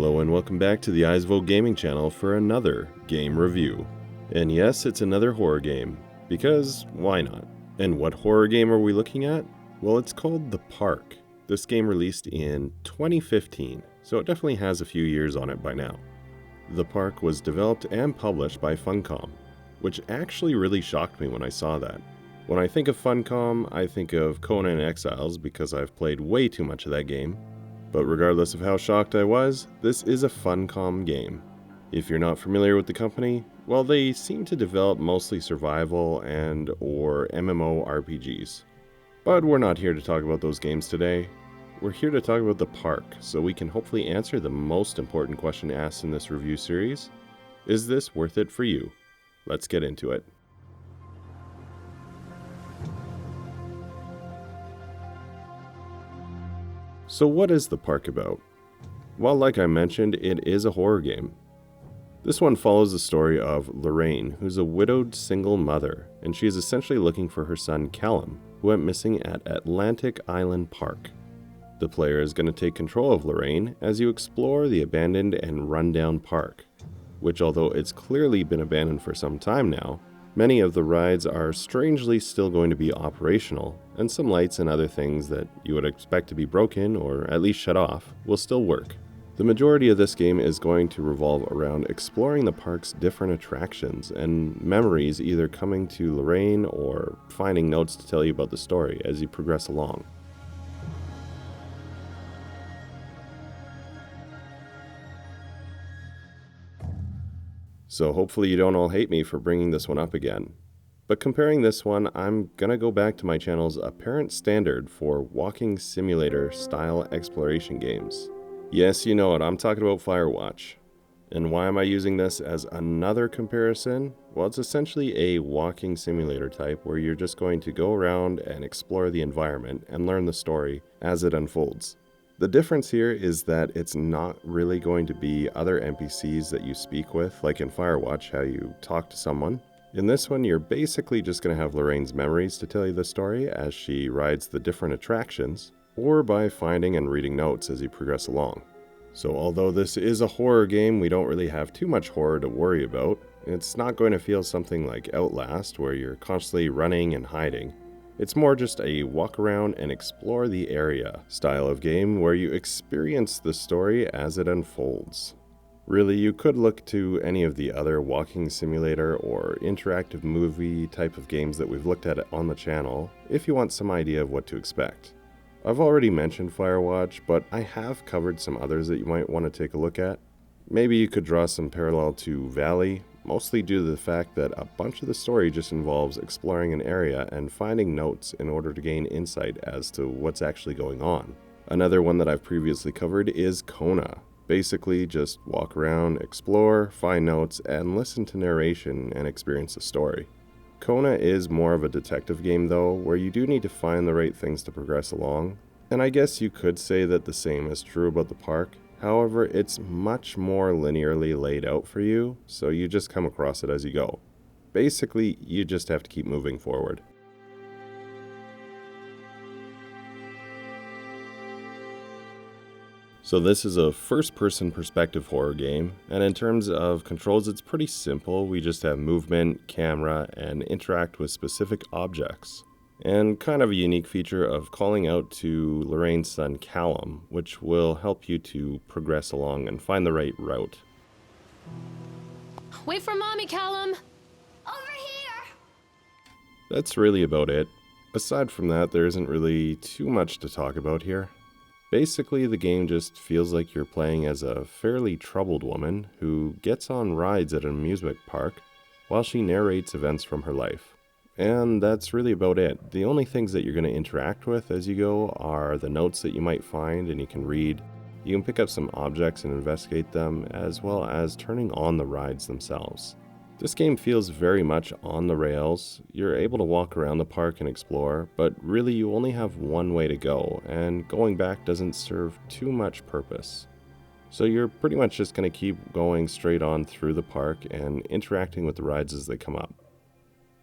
Hello and welcome back to the Eyesvo Gaming channel for another game review. And yes, it's another horror game, because why not? And what horror game are we looking at? Well, it's called The Park. This game released in 2015, so it definitely has a few years on it by now. The Park was developed and published by Funcom, which actually really shocked me when I saw that. When I think of Funcom, I think of Conan Exiles because I've played way too much of that game. But regardless of how shocked I was, this is a Funcom game. If you're not familiar with the company, well, they seem to develop mostly survival and or MMORPGs. But we're not here to talk about those games today. We're here to talk about The Park, so we can hopefully answer the most important question asked in this review series. Is this worth it for you? Let's get into it. So what is The Park about? Well, like I mentioned, it is a horror game. This one follows the story of Lorraine, who's a widowed single mother, and she is essentially looking for her son Callum, who went missing at Atlantic Island Park. The player is going to take control of Lorraine as you explore the abandoned and rundown park, which although it's clearly been abandoned for some time now, many of the rides are strangely still going to be operational, and some lights and other things that you would expect to be broken or at least shut off will still work. The majority of this game is going to revolve around exploring the park's different attractions and memories, either coming to Lorraine or finding notes to tell you about the story as you progress along. So hopefully you don't all hate me for bringing this one up again. But comparing this one, I'm gonna go back to my channel's apparent standard for walking simulator style exploration games. Yes, you know it, I'm talking about Firewatch. And why am I using this as another comparison? Well, it's essentially a walking simulator type where you're just going to go around and explore the environment and learn the story as it unfolds. The difference here is that it's not really going to be other NPCs that you speak with, like in Firewatch, how you talk to someone. In this one, you're basically just going to have Lorraine's memories to tell you the story as she rides the different attractions, or by finding and reading notes as you progress along. So although this is a horror game, we don't really have too much horror to worry about. It's not going to feel something like Outlast, where you're constantly running and hiding. It's more just a walk around and explore the area style of game where you experience the story as it unfolds. Really, you could look to any of the other walking simulator or interactive movie type of games that we've looked at on the channel if you want some idea of what to expect. I've already mentioned Firewatch, but I have covered some others that you might want to take a look at. Maybe you could draw some parallel to Valley, mostly due to the fact that a bunch of the story just involves exploring an area and finding notes in order to gain insight as to what's actually going on. Another one that I've previously covered is Kona. Basically, just walk around, explore, find notes, and listen to narration and experience the story. Kona is more of a detective game though, where you do need to find the right things to progress along. And I guess you could say that the same is true about the park. However, it's much more linearly laid out for you, so you just come across it as you go. Basically, you just have to keep moving forward. So this is a first-person perspective horror game, and in terms of controls, it's pretty simple. We just have movement, camera, and interact with specific objects. And kind of a unique feature of calling out to Lorraine's son Callum, which will help you to progress along and find the right route. Wait for Mommy, Callum! Over here! That's really about it. Aside from that, there isn't really too much to talk about here. Basically, the game just feels like you're playing as a fairly troubled woman who gets on rides at an amusement park while she narrates events from her life. And that's really about it. The only things that you're going to interact with as you go are the notes that you might find and you can read. You can pick up some objects and investigate them, as well as turning on the rides themselves. This game feels very much on the rails. You're able to walk around the park and explore, but really you only have one way to go, and going back doesn't serve too much purpose. So you're pretty much just going to keep going straight on through the park and interacting with the rides as they come up.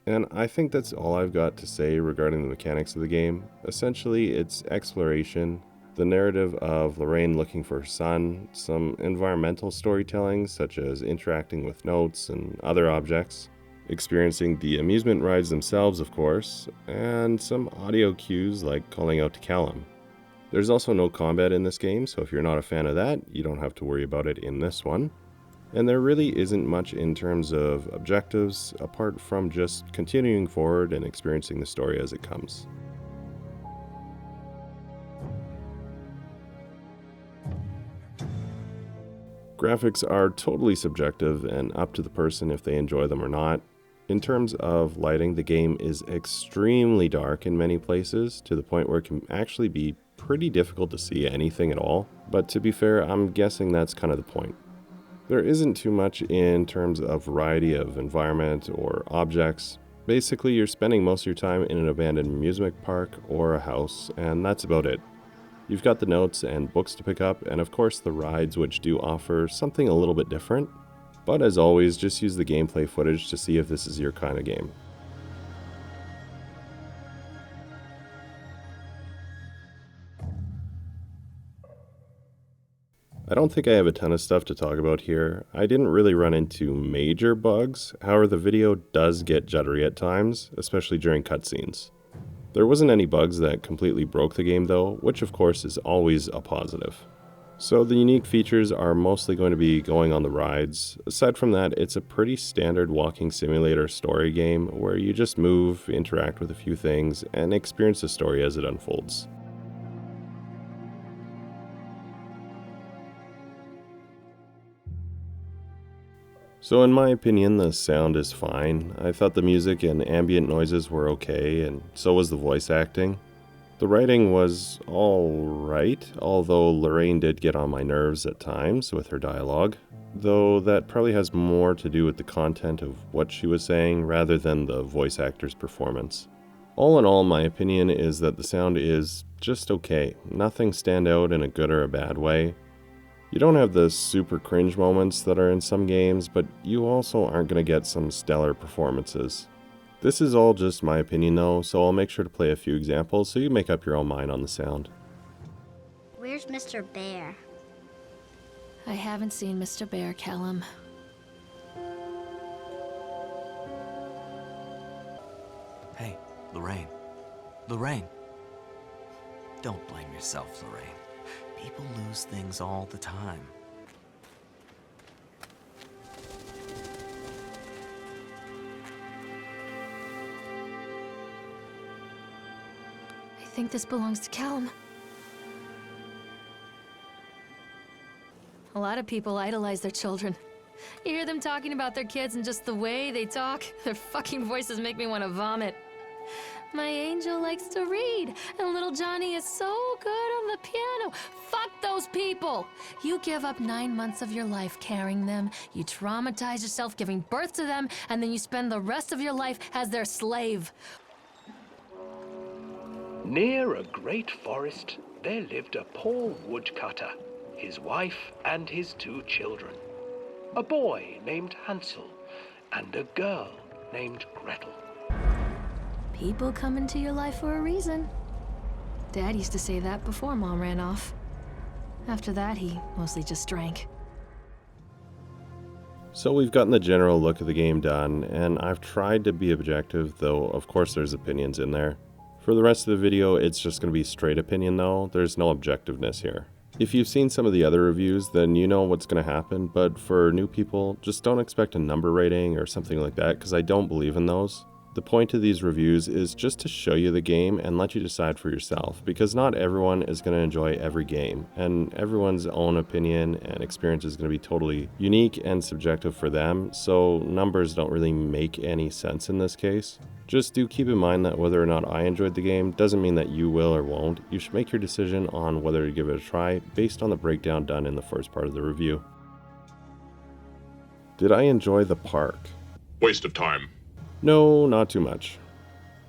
And I think that's all I've got to say regarding the mechanics of the game. Essentially, it's exploration, the narrative of Lorraine looking for her son, some environmental storytelling such as interacting with notes and other objects, experiencing the amusement rides themselves, of course, and some audio cues like calling out to Callum. There's also no combat in this game, so if you're not a fan of that, you don't have to worry about it in this one. And there really isn't much in terms of objectives, apart from just continuing forward and experiencing the story as it comes. Graphics are totally subjective and up to the person if they enjoy them or not. In terms of lighting, the game is extremely dark in many places, to the point where it can actually be pretty difficult to see anything at all. But to be fair, I'm guessing that's kind of the point. There isn't too much in terms of variety of environment or objects. Basically, you're spending most of your time in an abandoned amusement park or a house, and that's about it. You've got the notes and books to pick up, and of course the rides, which do offer something a little bit different. But as always, just use the gameplay footage to see if this is your kind of game. I don't think I have a ton of stuff to talk about here. I didn't really run into major bugs, however the video does get jittery at times, especially during cutscenes. There wasn't any bugs that completely broke the game though, which of course is always a positive. So the unique features are mostly going to be going on the rides. Aside from that, it's a pretty standard walking simulator story game where you just move, interact with a few things, and experience the story as it unfolds. So in my opinion, the sound is fine. I thought the music and ambient noises were okay, and so was the voice acting. The writing was alright, although Lorraine did get on my nerves at times with her dialogue, though that probably has more to do with the content of what she was saying rather than the voice actor's performance. All in all, my opinion is that the sound is just okay. Nothing stand out in a good or a bad way. You don't have the super cringe moments that are in some games, but you also aren't going to get some stellar performances. This is all just my opinion though, so I'll make sure to play a few examples so you make up your own mind on the sound. Where's Mr. Bear? I haven't seen Mr. Bear, Callum. Hey, Lorraine. Lorraine. Don't blame yourself, Lorraine. People lose things all the time. I think this belongs to Callum. A lot of people idolize their children. You hear them talking about their kids and just the way they talk, their fucking voices make me want to vomit. My angel likes to read, and little Johnny is so good on the piano. Fuck those people! You give up 9 months of your life carrying them, you traumatize yourself giving birth to them, and then you spend the rest of your life as their slave. Near a great forest, there lived a poor woodcutter, his wife and his 2 children. A boy named Hansel and a girl named Gretel. People come into your life for a reason. Dad used to say that before Mom ran off. After that, he mostly just drank. So we've gotten the general look of the game done, and I've tried to be objective, though of course there's opinions in there. For the rest of the video, it's just going to be straight opinion though, there's no objectiveness here. If you've seen some of the other reviews, then you know what's going to happen, but for new people, just don't expect a number rating or something like that, because I don't believe in those. The point of these reviews is just to show you the game and let you decide for yourself, because not everyone is going to enjoy every game, and everyone's own opinion and experience is going to be totally unique and subjective for them, so numbers don't really make any sense in this case. Just do keep in mind that whether or not I enjoyed the game doesn't mean that you will or won't. You should make your decision on whether to give it a try based on the breakdown done in the first part of the review. Did I enjoy the park? Waste of time. No, not too much.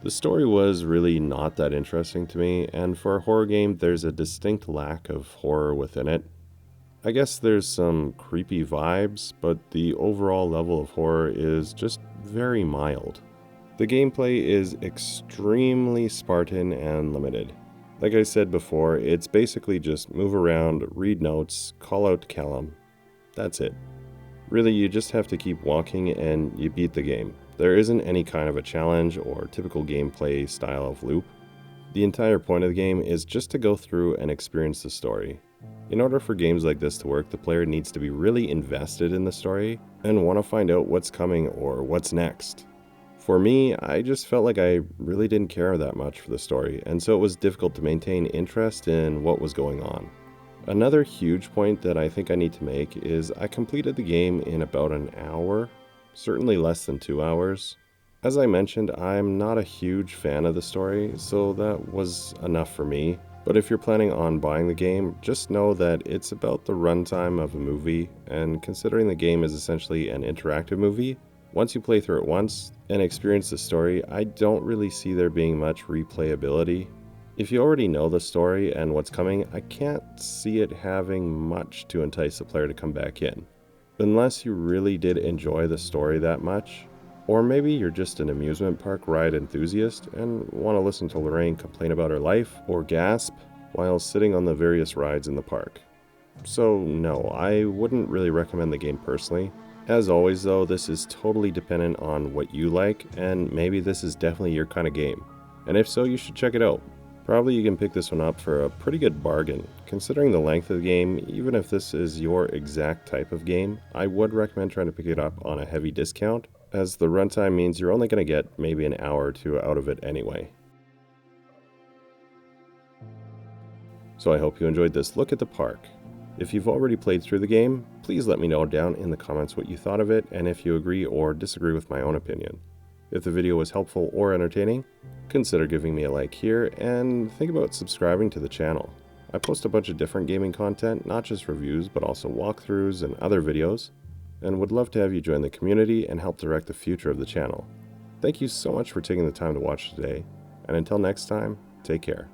The story was really not that interesting to me, and for a horror game, there's a distinct lack of horror within it. I guess there's some creepy vibes, but the overall level of horror is just very mild. The gameplay is extremely Spartan and limited. Like I said before, it's basically just move around, read notes, call out to Callum. That's it. Really, you just have to keep walking and you beat the game. There isn't any kind of a challenge or typical gameplay style of loop. The entire point of the game is just to go through and experience the story. In order for games like this to work, the player needs to be really invested in the story and want to find out what's coming or what's next. For me, I just felt like I really didn't care that much for the story, and so it was difficult to maintain interest in what was going on. Another huge point that I think I need to make is I completed the game in about an hour, certainly less than 2 hours. As I mentioned, I'm not a huge fan of the story, so that was enough for me. But if you're planning on buying the game, just know that it's about the runtime of a movie, and considering the game is essentially an interactive movie, once you play through it once and experience the story, I don't really see there being much replayability. If you already know the story and what's coming, I can't see it having much to entice the player to come back in. Unless you really did enjoy the story that much, or maybe you're just an amusement park ride enthusiast and want to listen to Lorraine complain about her life or gasp while sitting on the various rides in the park. So no, I wouldn't really recommend the game personally. As always though, this is totally dependent on what you like, and maybe this is definitely your kind of game. And if so, you should check it out. Probably you can pick this one up for a pretty good bargain. Considering the length of the game, even if this is your exact type of game, I would recommend trying to pick it up on a heavy discount, as the runtime means you're only going to get maybe an hour or two out of it anyway. So I hope you enjoyed this look at the park. If you've already played through the game, please let me know down in the comments what you thought of it and if you agree or disagree with my own opinion. If the video was helpful or entertaining, consider giving me a like here and think about subscribing to the channel. I post a bunch of different gaming content, not just reviews, but also walkthroughs and other videos, and would love to have you join the community and help direct the future of the channel. Thank you so much for taking the time to watch today, and until next time, take care.